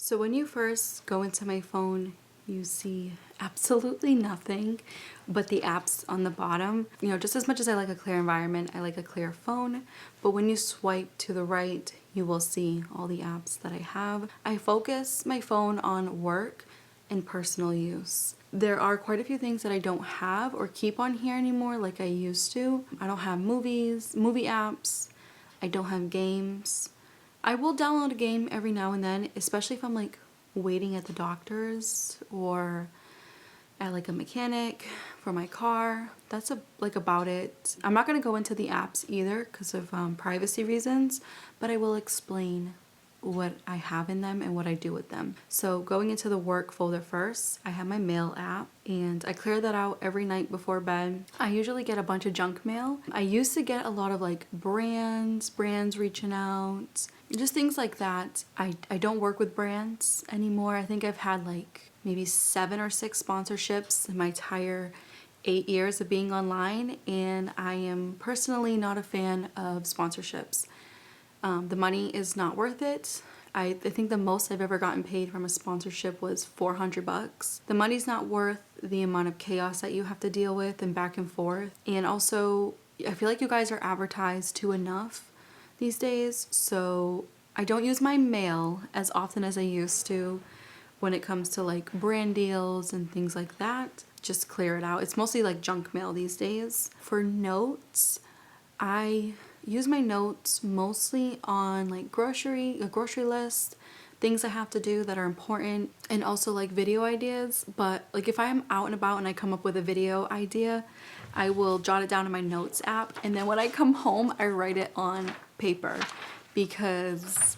So when you first go into my phone, you see absolutely nothing but the apps on the bottom. You know, just as much as I like a clear environment, I like a clear phone. But when you swipe to the right, you will see all the apps that I have. I focus my phone on work and personal use. There are quite a few things that I don't have or keep on here anymore like I used to. I don't have movie apps. I don't have games. I will download a game every now and then, especially if I'm like waiting at the doctor's or at like a mechanic for my car. That's like about it. I'm not going to go into the apps either because of privacy reasons, but I will explain what I have in them and what I do with them. So going into the work folder first, I have my mail app and I clear that out every night before bed. I usually get a bunch of junk mail. I used to get a lot of like brands reaching out, just things like that. I don't work with brands anymore. I think I've had like maybe 7 or 6 sponsorships in my entire 8 years of being online, and I am personally not a fan of sponsorships. The money is not worth it. I think the most I've ever gotten paid from a sponsorship was $400. The money's not worth the amount of chaos that you have to deal with and back and forth. And also, I feel like you guys are advertised to enough these days, so I don't use my mail as often as I used to when it comes to like brand deals and things like that. Just clear it out. It's mostly like junk mail these days. For notes, I use my notes mostly on like a grocery list, things I have to do that are important, and also like video ideas. But like if I'm out and about and I come up with a video idea, I will jot it down in my notes app, and then when I come home I write it on paper because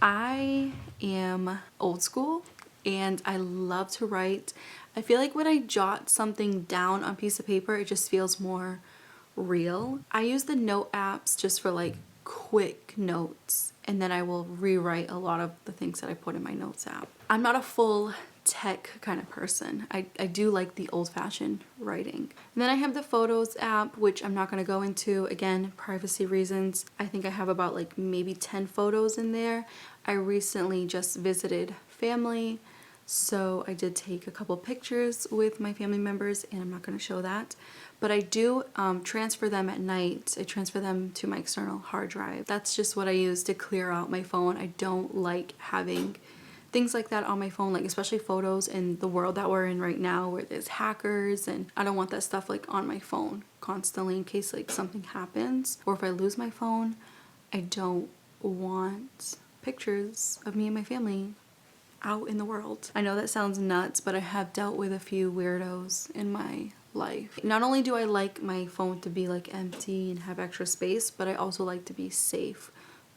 I am old school and I love to write. I feel like when I jot something down on a piece of paper, it just feels more real. I use the note apps just for like quick notes, and then I will rewrite a lot of the things that I put in my notes app. I'm not a full tech kind of person. I do like the old-fashioned writing. And then I have the photos app, which I'm not going to go into, again, privacy reasons. I think I have about like maybe 10 photos in there. I recently just visited family, so I did take a couple pictures with my family members, and I'm not going to show that. But I do transfer them at night. I transfer them to my external hard drive. That's just what I use to clear out my phone. I don't like having things like that on my phone, like especially photos in the world that we're in right now where there's hackers, and I don't want that stuff like on my phone constantly in case like something happens, or if I lose my phone. I don't want pictures of me and my family out in the world. I know that sounds nuts, but I have dealt with a few weirdos in my life. Not only do I like my phone to be like empty and have extra space, but I also like to be safe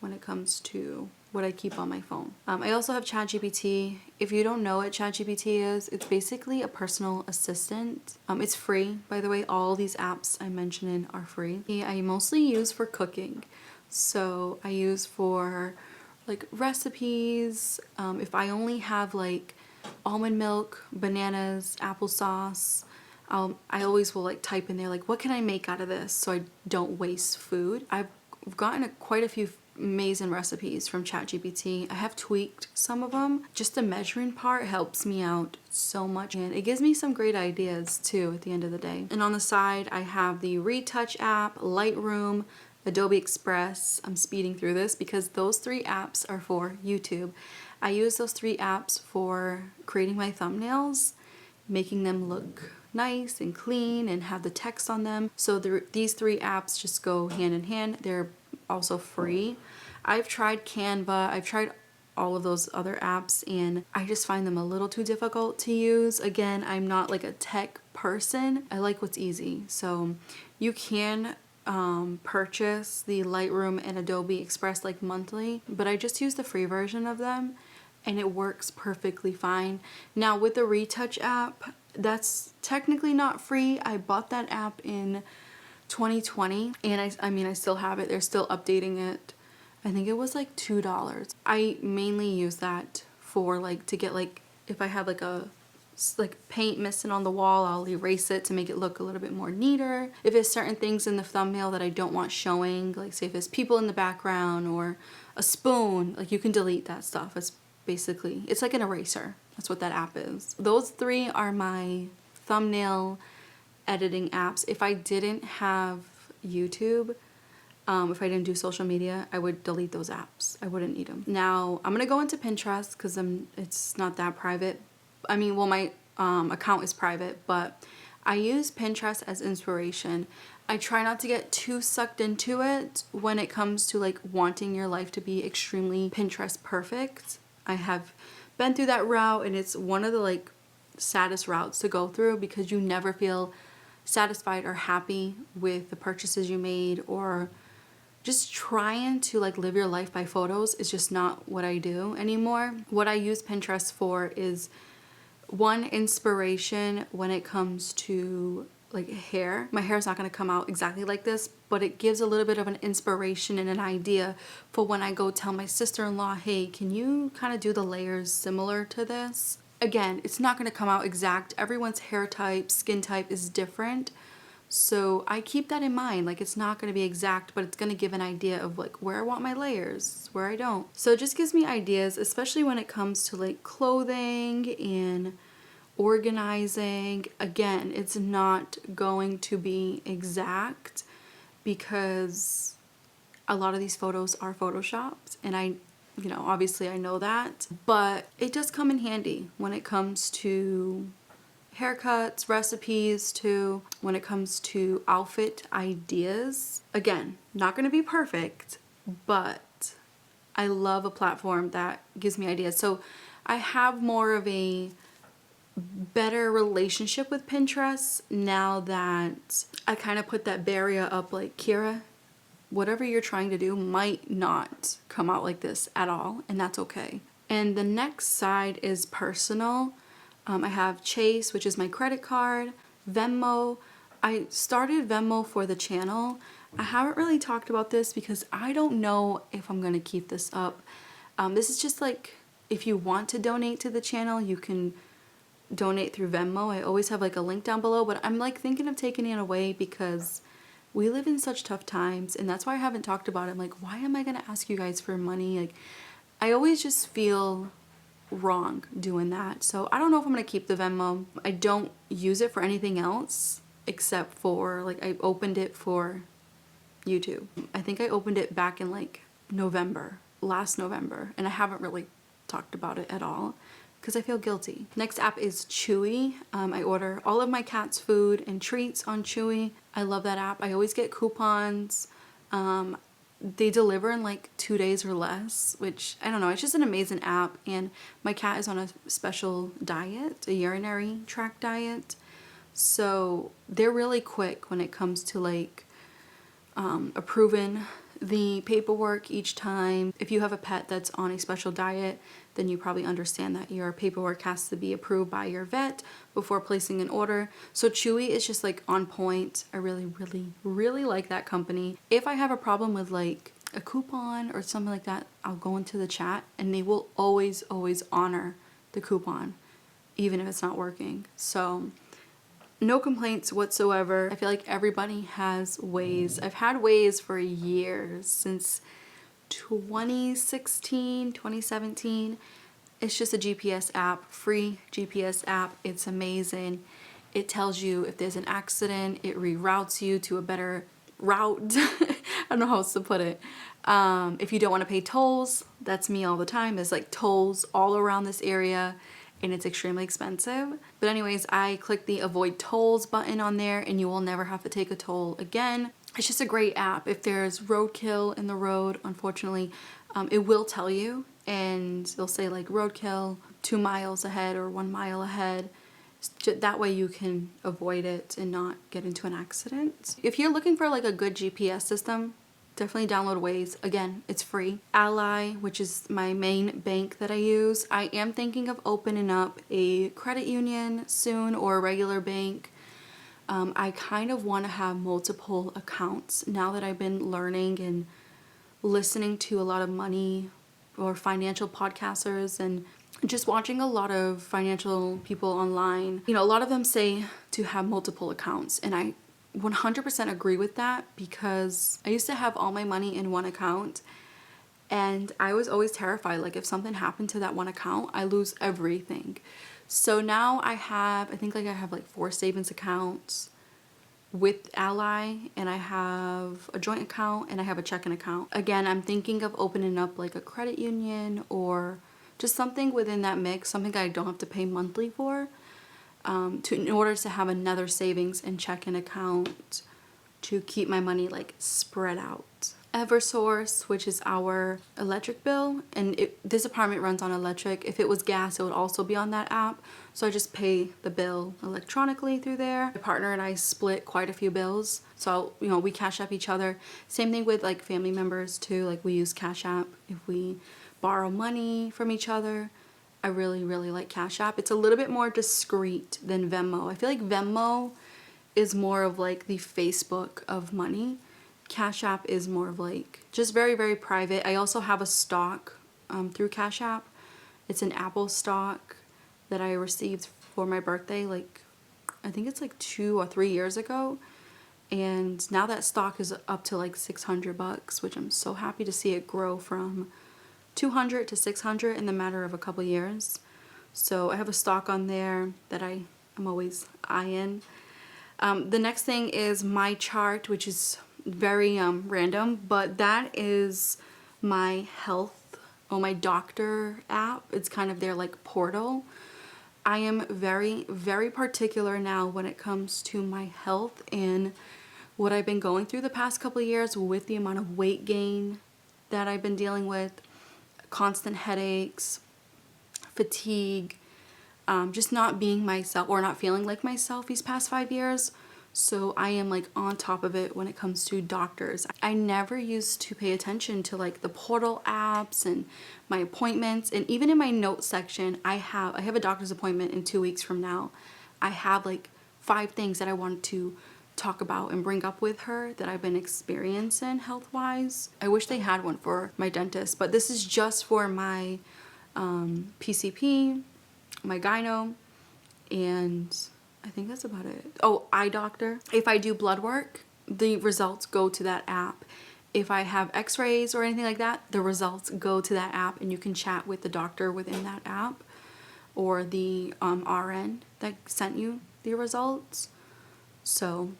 when it comes to what I keep on my phone. I also have ChatGPT. If you don't know what ChatGPT is, it's basically a personal assistant. It's free, by the way. All these apps I'm mentioning are free. I mostly use for cooking. So I use for like recipes. If I only have like almond milk, bananas, applesauce, I always will like type in there like, what can I make out of this so I don't waste food. I've gotten quite a few amazing recipes from ChatGPT. I have tweaked some of them. Just the measuring part helps me out so much, and it gives me some great ideas too at the end of the day. And on the side I have the Retouch app, Lightroom, Adobe Express. I'm speeding through this because those 3 apps are for YouTube. I use those 3 apps for creating my thumbnails, making them look nice and clean and have the text on them. So these 3 apps just go hand in hand. They're also free. I've tried Canva, I've tried all of those other apps, and I just find them a little too difficult to use. Again, I'm not like a tech person. I like what's easy. So you can purchase the Lightroom and Adobe Express like monthly, but I just use the free version of them and it works perfectly fine. Now with the Retouch app, that's technically not free. I bought that app in 2020 and I mean I still have it. They're still updating it. I think it was like $2. I mainly use that for like to get like if I have like a paint missing on the wall, I'll erase it to make it look a little bit more neater. If there's certain things in the thumbnail that I don't want showing, like say if there's people in the background or a spoon, like you can delete that stuff. It's basically. It's like an eraser. That's what that app is. Those 3 are my thumbnail editing apps. If I didn't have YouTube, if I didn't do social media, I would delete those apps. I wouldn't need them. Now, I'm gonna go into Pinterest because it's not that private. I mean, well, my account is private, but I use Pinterest as inspiration. I try not to get too sucked into it when it comes to like wanting your life to be extremely Pinterest perfect. I have been through that route, and it's one of the like saddest routes to go through because you never feel satisfied or happy with the purchases you made, or just trying to like live your life by photos is just not what I do anymore. What I use Pinterest for is, one, inspiration when it comes to like hair. My hair is not going to come out exactly like this, but it gives a little bit of an inspiration and an idea for when I go tell my sister-in-law, hey, can you kind of do the layers similar to this? Again, it's not going to come out exact. Everyone's hair type, skin type is different. So I keep that in mind. Like, it's not going to be exact, but it's going to give an idea of like where I want my layers, where I don't. So it just gives me ideas, especially when it comes to like clothing and organizing. Again, it's not going to be exact because a lot of these photos are photoshopped, and obviously I know that, but it does come in handy when it comes to haircuts, recipes, too, when it comes to outfit ideas. Again, not going to be perfect, but I love a platform that gives me ideas. So I have more of a better relationship with Pinterest now that I kind of put that barrier up, like, Kira, whatever you're trying to do might not come out like this at all, and that's okay. And the next side is personal. I have Chase, which is my credit card, Venmo. I started Venmo for the channel. I haven't really talked about this because I don't know if I'm going to keep this up. This is just like, if you want to donate to the channel, you can donate through Venmo. I always have like a link down below, but I'm like thinking of taking it away because we live in such tough times, and that's why I haven't talked about it. I'm like, why am I going to ask you guys for money? Like, I always just feel wrong doing that. So I don't know if I'm going to keep the Venmo. I don't use it for anything else except for, like, I opened it for YouTube. I think I opened it back in like last November, and I haven't really talked about it at all because I feel guilty. Next app is Chewy. I order all of my cat's food and treats on Chewy. I love that app. I always get coupons. They deliver in like 2 days or less, which, I don't know, it's just an amazing app. And my cat is on a special diet, a urinary tract diet. So they're really quick when it comes to like approving the paperwork each time. If you have a pet that's on a special diet, then you probably understand that your paperwork has to be approved by your vet before placing an order. So Chewy is just like on point. I really, really, really like that company. If I have a problem with like a coupon or something like that, I'll go into the chat and they will always, always honor the coupon, even if it's not working. So no complaints whatsoever. I feel like everybody has Waze. I've had Waze for years, since 2016, 2017. It's just a GPS app, free GPS app. It's amazing. It tells you if there's an accident, it reroutes you to a better route. I don't know how else to put it. If you don't want to pay tolls, that's me all the time. There's like tolls all around this area, and it's extremely expensive. But anyways, I click the avoid tolls button on there, and you will never have to take a toll again. It's just a great app. If there's roadkill in the road, unfortunately, it will tell you, and they'll say like roadkill 2 miles ahead or 1 mile ahead. That way you can avoid it and not get into an accident. If you're looking for like a good GPS system, definitely download Waze. Again, it's free. Ally, which is my main bank that I use. I am thinking of opening up a credit union soon, or a regular bank. I kind of want to have multiple accounts now that I've been learning and listening to a lot of money or financial podcasters and just watching a lot of financial people online. You know, a lot of them say to have multiple accounts, and I 100% agree with that, because I used to have all my money in one account, And I was always terrified, like if something happened to that one account, I lose everything. So now I think like I have like 4 savings accounts with Ally, and I have a joint account and I have a checking account. Again, I'm thinking of opening up like a credit union or just something within that mix, something I don't have to pay monthly for, in order to have another savings and checking account to keep my money like spread out. Eversource, which is our electric bill, and this apartment runs on electric. If it was gas, it would also be on that app. So I just pay the bill electronically through there. My partner and I split quite a few bills, so you know, we Cash App each other. Same thing with like family members too. Like we use Cash App if we borrow money from each other. I really like Cash App. It's a little bit more discreet than Venmo. I feel like Venmo is more of like the Facebook of money. Cash App is more of like just very private. I also have a stock through Cash App. It's an Apple stock that I received for my birthday, like I think it's like 2 or 3 years ago, and now that stock is up to like $600, which I'm so happy to see it grow from 200 to 600 in the matter of a couple years. So I have a stock on there that I'm always eyeing. The next thing is My Chart, which is very random, but that is my health or my doctor app. It's kind of their like portal. I am very particular now when it comes to my health and what I've been going through the past couple of years with the amount of weight gain that I've been dealing with, constant headaches, fatigue, just not being myself or not feeling like myself these past 5 years. So I am like on top of it when it comes to doctors. I never used to pay attention to like the portal apps and my appointments, and even in my notes section, I have a doctor's appointment in 2 weeks from now. I have like 5 things that I wanted to talk about and bring up with her that I've been experiencing health-wise. I wish they had one for my dentist, but this is just for my PCP, my gyno, and I think that's about it. Oh, eye doctor. If I do blood work, the results go to that app. If I have x-rays or anything like that, the results go to that app, and you can chat with the doctor within that app or the RN that sent you the results. So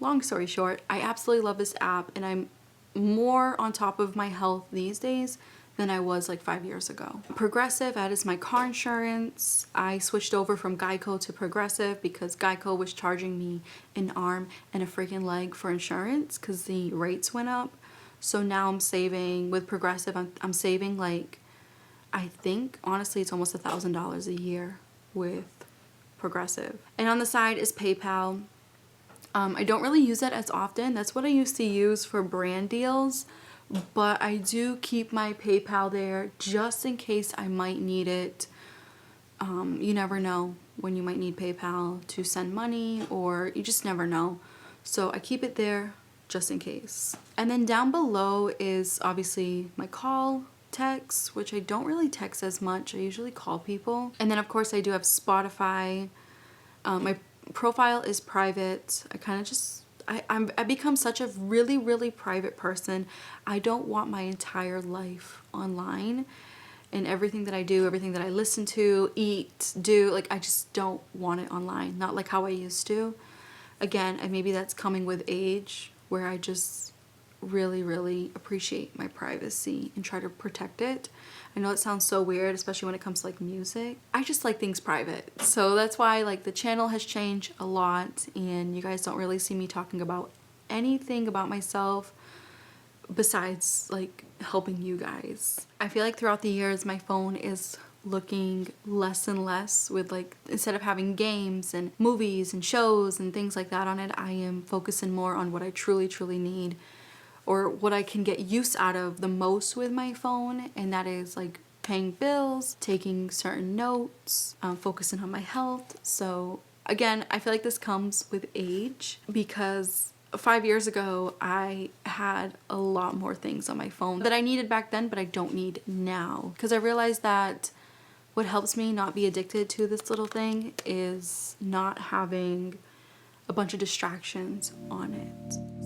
long story short, I absolutely love this app, and I'm more on top of my health these days than I was like 5 years ago. Progressive, that is my car insurance. I switched over from Geico to Progressive because Geico was charging me an arm and a freaking leg for insurance because the rates went up. So now I'm saving with Progressive. I'm saving like, I think honestly it's almost $1,000 a year with Progressive. And on the side is PayPal. I don't really use that as often. That's what I used to use for brand deals, but I do keep my PayPal there just in case I might need it. You never know when you might need PayPal to send money, or you just never know. So I keep it there just in case. And then down below is obviously my call, text, which I don't really text as much. I usually call people. And then of course I do have Spotify. My profile is private. I kind of just I become such a really private person. I don't want my entire life online, and everything that I do, everything that I listen to, eat, do, like I just don't want it online. Not like how I used to. Again, and maybe that's coming with age, where I just really appreciate my privacy and try to protect it. I know it sounds so weird, especially when it comes to like music. I just like things private. So that's why like the channel has changed a lot, and you guys don't really see me talking about anything about myself besides like helping you guys. I feel like throughout the years my phone is looking less and less, with like, instead of having games and movies and shows and things like that on it, I am focusing more on what I truly need, or what I can get use out of the most with my phone, and that is like paying bills, taking certain notes, focusing on my health. So again, I feel like this comes with age, because 5 years ago I had a lot more things on my phone that I needed back then, but I don't need now, because I realized that what helps me not be addicted to this little thing is not having a bunch of distractions on it.